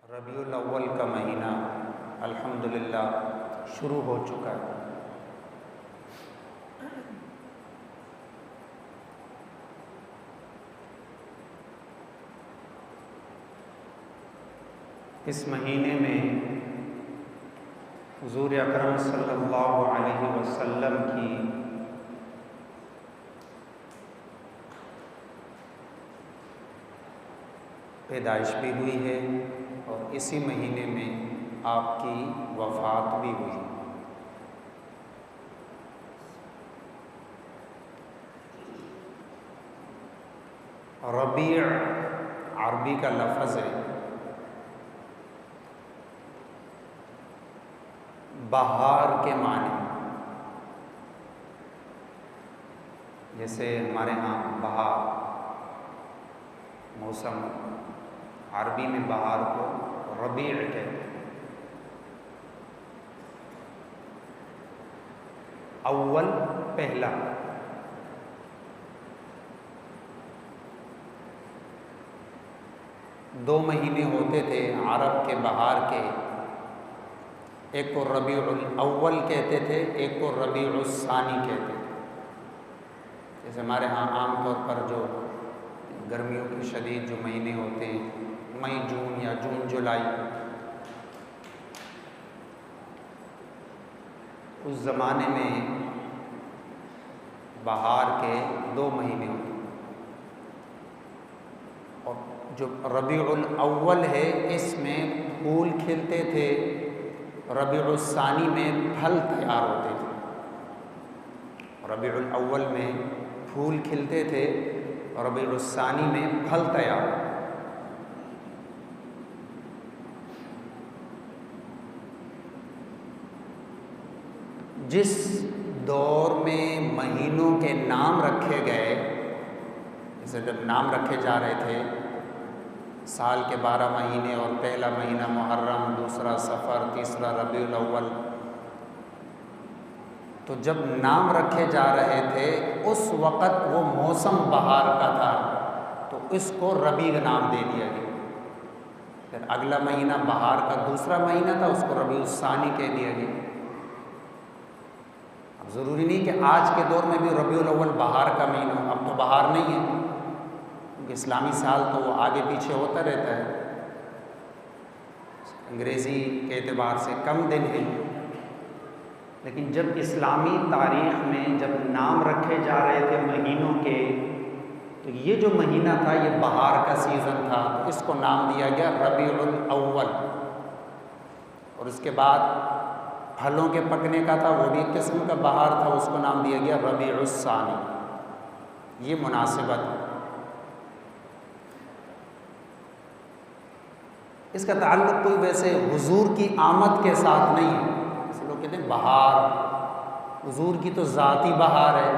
रबीउल अव्वल का महीना अल्हम्दुलिल्लाह शुरू हो चुका है। इस महीने में हुज़ूर अकरम सल्लल्लाहु अलैहि वसल्लम की पैदाइश भी हुई है और इसी महीने में आपकी वफ़ात भी हुई। रबी अरबी का लफ्ज़ है, बहार के माने। जैसे हमारे यहाँ बहार मौसम, अरबी में बहार को रबी कहते हैं। अव्वल पहला, दो महीने होते थे अरब के बहार के, एक को रबीउल अव्वल कहते थे, एक को रबीउल सानी कहते थे। जैसे हमारे यहाँ आमतौर पर जो गर्मियों के शदीद जो महीने होते हैं, मई जून या जून जुलाई, उस ज़माने में बहार के दो महीने होते हैं। और जो रबीउल अव्वल है इसमें फूल खिलते थे, रबीउल सानी में फल तैयार होते थे। रबीउल अव्वल में फूल खिलते थे, रबीउल सानी में फल तैयार। जिस दौर में महीनों के नाम रखे गए, जैसे जब नाम रखे जा रहे थे साल के 12 महीने और पहला महीना मुहर्रम, दूसरा सफ़र, तीसरा रबीउल अव्वल, तो जब नाम रखे जा रहे थे उस वक़्त वो मौसम बहार का था, तो इसको रबी का नाम दे दिया गया। फिर अगला महीना बहार का दूसरा महीना था, उसको रबीउल सानी कह दिया गया। अब ज़रूरी नहीं कि आज के दौर में भी रबीउल अव्वल बहार का महीना हो, अब तो बहार नहीं है, क्योंकि इस्लामी साल तो वो आगे पीछे होता रहता है, अंग्रेज़ी के एतबार से कम दिन है। लेकिन जब इस्लामी तारीख़ में जब नाम रखे जा रहे थे महीनों के, तो ये जो महीना था ये बहार का सीज़न था, तो इसको नाम दिया गया रबीउल अव्वल। और उसके बाद फलों के पकने का था, वो भी एक किस्म का बहार था, उसको नाम दिया गया रबीउल सानी। ये मुनासिबत है। इसका ताल्लुक़ कोई वैसे हुजूर की आमद के साथ नहीं है। जैसे लोग कहते हैं बहार, हुजूर की तो ज़ाती बहार है,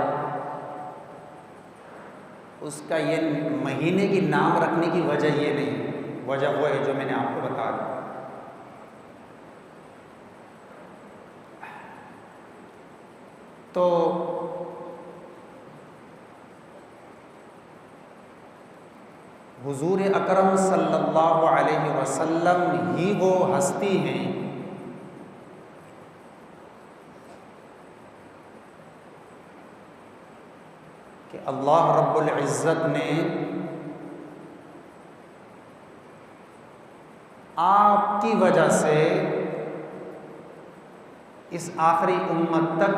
उसका ये महीने की नाम रखने की वजह ये नहीं है। वजह वो है जो मैंने आपको बता दी। तो हुजूर अकरम सल्लल्लाहु अलैहि वसल्लम ही वो हस्ती हैं कि अल्लाह रब्बुल इज़्ज़त ने आपकी वजह से इस आखिरी उम्मत तक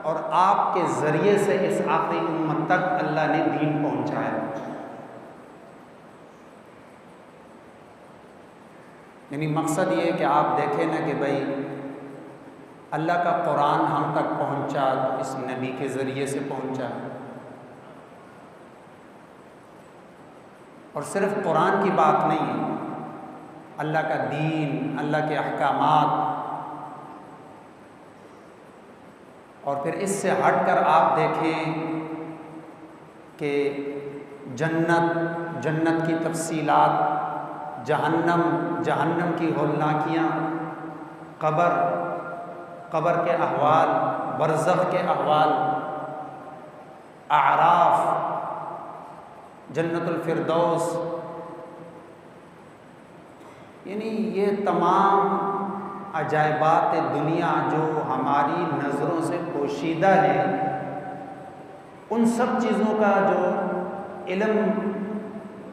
और आपके ज़रिए से इस आखिरी उम्मत तक अल्लाह ने दीन पहुँचाया। यानी मकसद ये है कि आप देखें ना कि भाई अल्लाह का कुरान हम तक पहुँचा तो इस नबी के ज़रिए से पहुँचा। और सिर्फ कुरान की बात नहीं है, अल्लाह का दीन, अल्लाह के अहकामात। और फिर इससे हटकर आप देखें कि जन्नत की तफसीलात, जहन्नम की होलनाकियाँ, कब्र के अहवाल, बरज़ख के अहवाल, आराफ, जन्नतुल फिरदौस, यानी ये तमाम अजायबात दुनिया जो हमारी नज़रों से पोशीदा है, उन सब चीज़ों का जो इल्म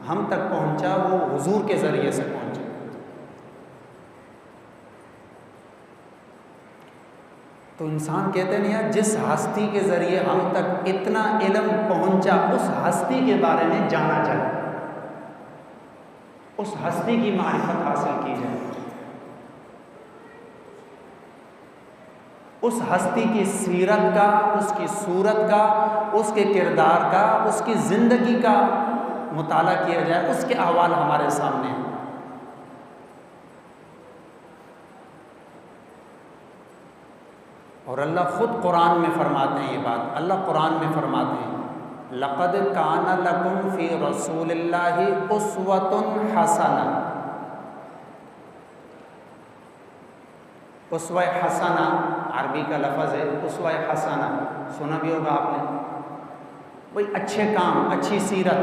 हम तक पहुंचा वो हुजूर के ज़रिए से पहुंचा। तो इंसान कहते नहीं यार, जिस हस्ती के ज़रिए हम तक इतना इल्म पहुंचा उस हस्ती के बारे में जाना जाए, उस हस्ती की मारिफत हासिल की जाए, उस हस्ती की सीरत का, उसकी सूरत का, उसके किरदार का, उसकी ज़िंदगी का मुताला किया जाए, उसके अहवाल हमारे सामने हैं। और अल्लाह ख़ुद कुरान में फरमाते हैं ये बात। अल्लाह कुरान में फरमाते हैं, लक़द काना लकुम फ़ी रसूलिल्लाहि उस्वतुन हसना। उस्वा हसना अरबी का लफ्ज़ है, उस्वा हसना सुना भी होगा आपने। वही अच्छे काम, अच्छी सीरत,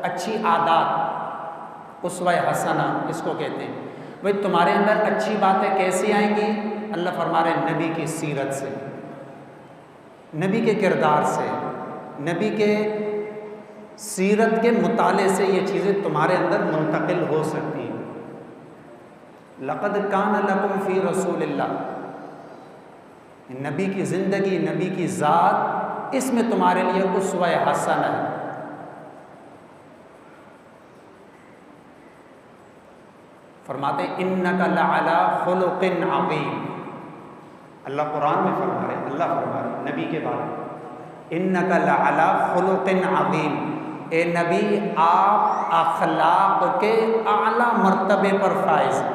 अच्छी आदत, उस्वा हसना इसको कहते हैं। भाई तुम्हारे अंदर अच्छी बातें कैसी आएंगी? अल्लाह फरमा रहे नबी की सीरत से, नबी के किरदार से, नबी के सीरत के मुताले से ये चीज़ें तुम्हारे अंदर मुंतकिल हो सकती हैं। लक़द कान लकुम फ़ी रसूलिल्लाह, नबी की ज़िंदगी, नबी की ज़ात, इसमें तुम्हारे लिए उस्वा हसना है। फरमाते इन्नका लअला खुलुक़िन अज़ीम। अल्लाह कुरान में फरमा रहे, अल्लाह फरमा रहे नबी के बारे में, इन्नका लअला खुलुक़िन अज़ीम। ए नबी, आप अखलाक के आला मर्तबे पर फाइज हैं।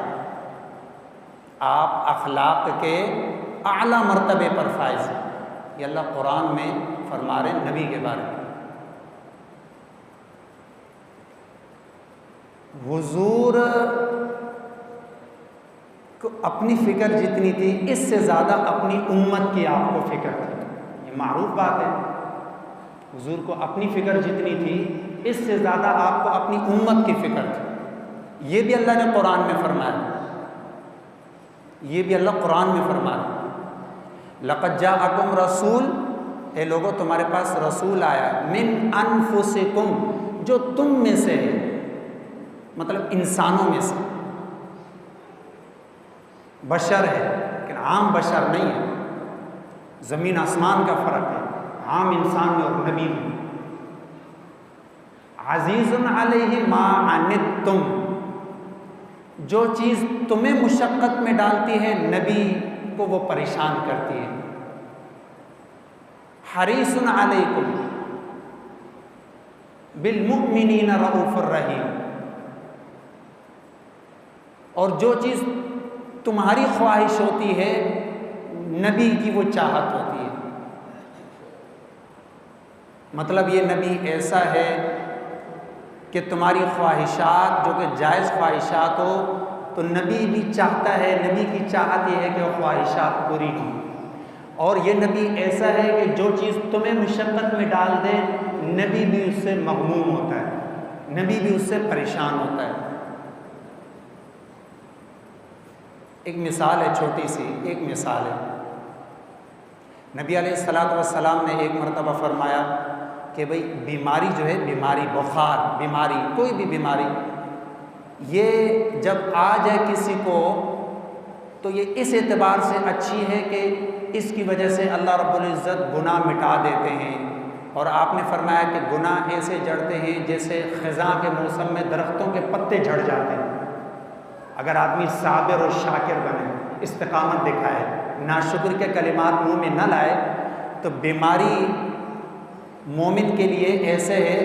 आप अखलाक के आला मर्तबे पर फाइज हैं। ये अल्लाह कुरान में फरमा रहे नबी के बारे में। हुजूर को अपनी फ़िक्र जितनी थी, इससे ज़्यादा अपनी उम्मत की आपको फ़िक्र थी। ये मारूफ बात है। हुजूर को अपनी फ़िक्र जितनी थी, इससे ज़्यादा आपको अपनी उम्मत की फ़िक्र थी। ये भी अल्लाह ने कुरान में फरमाया, ये भी अल्लाह कुरान में फरमाया, लक़द जाअकुम रसूल, ए लोगों तुम्हारे पास रसूल आया, मिन अनफुसिकुम, जो तुम में से है, मतलब इंसानों में से, बशर है लेकिन आम बशर नहीं है, ज़मीन आसमान का फ़र्क है आम इंसान में और नबी में। अज़ीज़ुन अलैहि मा अनित्तुम, जो चीज़ तुम्हें मुशक्क़त में डालती है नबी को वो परेशान करती है। हरीसुन अलैकुम बिल मुमिनीना रऊफ़ुर रहीम, और जो चीज़ तुम्हारी ख्वाहिश होती है नबी की वो चाहत होती है। मतलब ये नबी ऐसा है कि तुम्हारी ख्वाहिशात जो कि जायज़ ख्वाहिशात हो तो नबी भी चाहता है, नबी की चाहत ये है कि वो ख्वाहिशात पूरी हों। और ये नबी ऐसा है कि जो चीज़ तुम्हें मुशक्क़त में डाल दे नबी भी उससे मग़मूम होता है, नबी भी उससे परेशान होता है। एक मिसाल है, छोटी सी एक मिसाल है। नबी अलैहिस्सलातु वस्सलाम ने एक मरतबा फरमाया कि भाई बीमारी जो है, बीमारी, बुखार, बीमारी, कोई भी बीमारी, ये जब आ जाए किसी को तो ये इस एतबार से अच्छी है कि इसकी वजह से अल्लाह रब्बुल इज़्ज़त गुनाह मिटा देते हैं। और आपने फरमाया कि गुनाह ऐसे जड़ते हैं जैसे ख़ज़ां के मौसम में दरख्तों के पत्ते झड़ जाते हैं। अगर आदमी साबिर और शाकिर बने, इस्तिकामत दिखाए, नाशुक्र के कलिमात मुँह में न लाए, तो बीमारी मोमिन के लिए ऐसे है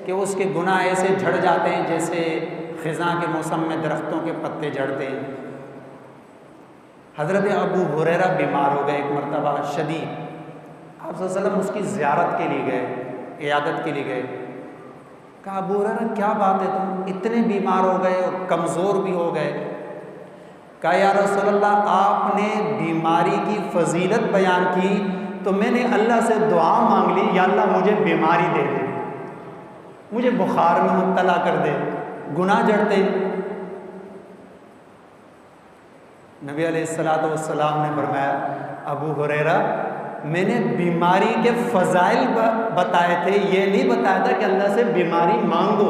कि उसके गुनाह ऐसे झड़ जाते हैं जैसे ख़ज़ां के मौसम में दरख्तों के पत्ते झड़ते हैं। हज़रत अबू हुरैरा बीमार हो गए एक मरतबा शदीद। आप सल्लल्लाहु अलैहि वसल्लम उसकी ज़ियारत के लिए गए, इयादत के लिए गए। कहा अबू हुरैरा क्या बात है, तुम इतने बीमार हो गए और कमज़ोर भी हो गए। कहा या रसूलल्लाह, आपने बीमारी की फ़जीलत बयान की तो मैंने अल्लाह से दुआ मांग ली, या अल्लाह मुझे बीमारी दे दे, मुझे बुखार में मुब्तला कर दे, गुनाह जड़ते। नबी अलैहिस्सलातु वस्सलाम ने फरमाया, अबू हुरैरा मैंने बीमारी के फ़ज़ाइल बताए थे, ये नहीं बताया था कि अल्लाह से बीमारी मांगो,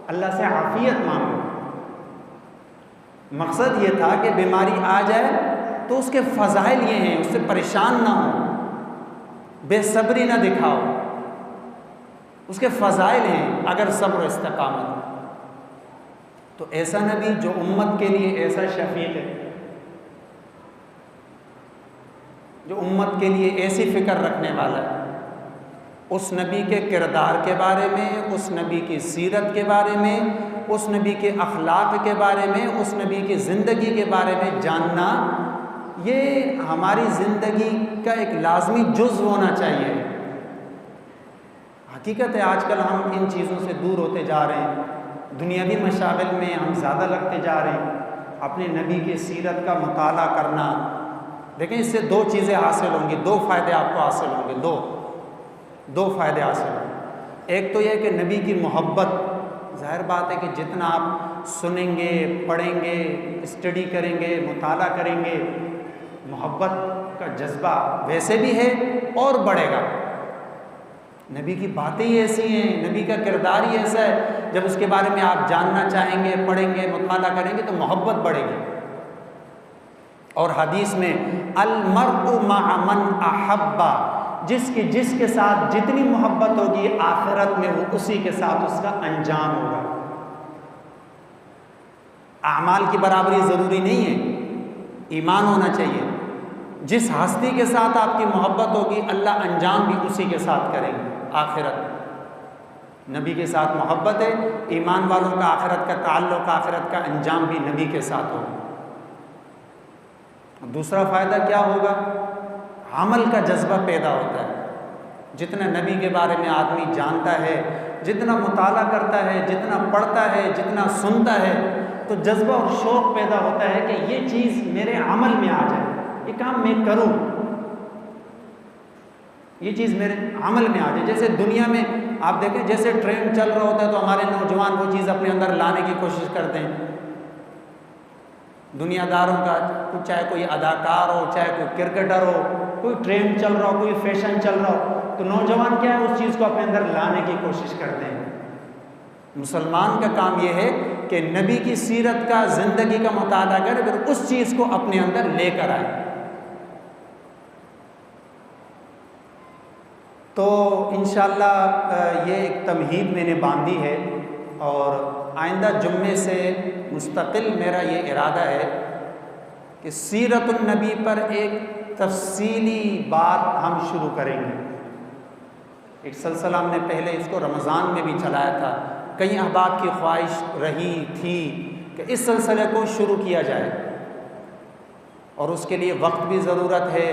अल्लाह से आफ़ियत मांगो। मकसद ये था कि बीमारी आ जाए तो उसके फ़ज़ाइल ये हैं, उससे परेशान ना हो, बेसब्री ना दिखाओ, उसके फ़ज़ाइल हैं अगर सब्र इस्तिक़ामत। तो ऐसा नबी जो उम्मत के लिए ऐसा शफ़ीक़ है, जो उम्मत के लिए ऐसी फ़िक्र रखने वाला है, उस नबी के किरदार के बारे में, उस नबी की सीरत के बारे में, उस नबी के अखलाक के बारे में, उस नबी की ज़िंदगी के बारे में जानना, ये हमारी ज़िंदगी का एक लाज़मी जुज़्व होना चाहिए। हकीकत है आजकल हम इन चीज़ों से दूर होते जा रहे हैं, दुनियावी मशागिल में हम ज़्यादा लगते जा रहे हैं। अपने नबी की सीरत का मुताला करना, देखें इससे दो चीज़ें हासिल होंगी, दो फ़ायदे आपको हासिल होंगे, दो फ़ायदे हासिल होंगे। एक तो यह कि नबी की मोहब्बत, ज़ाहिर बात है कि जितना आप सुनेंगे, पढ़ेंगे, स्टडी करेंगे, मुताला करेंगे, मोहब्बत का जज्बा वैसे भी है और बढ़ेगा। नबी की बातें ही ऐसी हैं, नबी का किरदार ही ऐसा है, जब उसके बारे में आप जानना चाहेंगे, पढ़ेंगे, मुताला करेंगे तो मोहब्बत बढ़ेगी। और हदीस में अल-मर्उ मअ मन अहब्बा, जिसके साथ जितनी मोहब्बत होगी आखिरत में वो उसी के साथ उसका अंजाम होगा। आमाल की बराबरी ज़रूरी नहीं है, ईमान होना चाहिए। जिस हस्ती के साथ आपकी मोहब्बत होगी अल्लाह अंजाम भी उसी के साथ करेंगे आखिरत। नबी के साथ मोहब्बत है, ईमान वालों का आखिरत का ताल्लुक़, आखिरत का अंजाम भी नबी के साथ होगा। दूसरा फ़ायदा क्या होगा? अमल का जज्बा पैदा होता है। जितना नबी के बारे में आदमी जानता है, जितना मुताला करता है, जितना पढ़ता है, जितना सुनता है, तो जज्बा और शौक़ पैदा होता है कि ये चीज़ मेरे अमल में आ जाए, ये काम मैं करूं, ये चीज़ मेरे अमल में आ जाए। जैसे दुनिया में आप देखें, जैसे ट्रेंड चल रहा होता है तो हमारे नौजवान वो चीज़ अपने अंदर लाने की कोशिश करते हैं। दुनियादारों का, चाहे कोई अदाकार हो, चाहे कोई क्रिकेटर हो, कोई ट्रेंड चल रहा हो, कोई फैशन चल रहा हो, तो नौजवान क्या है, उस चीज़ को अपने अंदर लाने की कोशिश करते हैं। मुसलमान का काम यह है कि नबी की सीरत का, ज़िंदगी का मुताला करे, फिर उस चीज़ को अपने अंदर लेकर आए। तो इंशाअल्लाह ये एक तमहीद मैंने बांधी है और आइंदा जुम्मे से मुस्तकिल मेरा ये इरादा है कि सीरतुन नबी पर एक तफसीली बात हम शुरू करेंगे। एक सिलसिला हमने पहले इसको रमज़ान में भी चलाया था, कई अहबाब की ख्वाहिश रही थी कि इस सिलसिले को शुरू किया जाए और उसके लिए वक्त भी ज़रूरत है।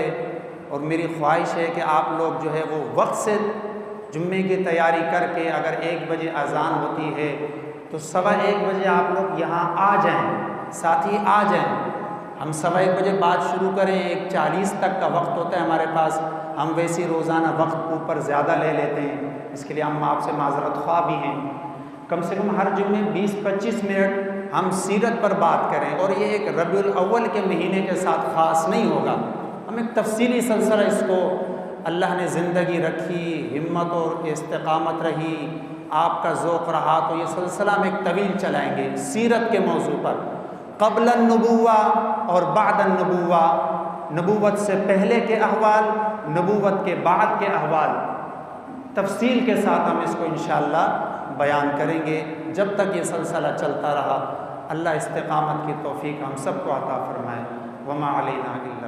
और मेरी ख्वाहिश है कि आप लोग जो है वो वक्त से जुम्मे की तैयारी करके, अगर 1 बजे अज़ान होती है तो 1:15 बजे आप लोग यहाँ आ जाएं, साथ ही आ जाएं। हम 1:15 बजे बात शुरू करें, 1:40 तक का वक्त होता है हमारे पास। हम वैसे रोज़ाना वक्त ऊपर ज़्यादा ले लेते हैं, इसके लिए हम आपसे माज़रत ख्वाह भी हैं। कम से कम हर जुम्मे 20-25 मिनट हम सीरत पर बात करें। और ये एक रबीउल अव्वल के महीने के साथ ख़ास नहीं होगा, हम एक तफसीली सिलसिला इसको, अल्लाह ने ज़िंदगी रखी, हिम्मत और इस्तिक़ामत रही, आपका ज़ौक़ रहा, तो ये सिलसिला हम एक तवील चलाएँगे सीरत के मौजू पर। क़ब्लन नबुव्वा और बादन नबुव्वा, नबूवत से पहले के अहवाल, नबूवत के बाद के अहवाल, तफसील के साथ हम इसको इंशाअल्लाह बयान करेंगे। जब तक ये सिलसिला चलता रहा, अल्लाह इस्तिक़ामत की तौफ़ीक़ हम सबको अता फ़रमाए। वमा अलैना इल्ला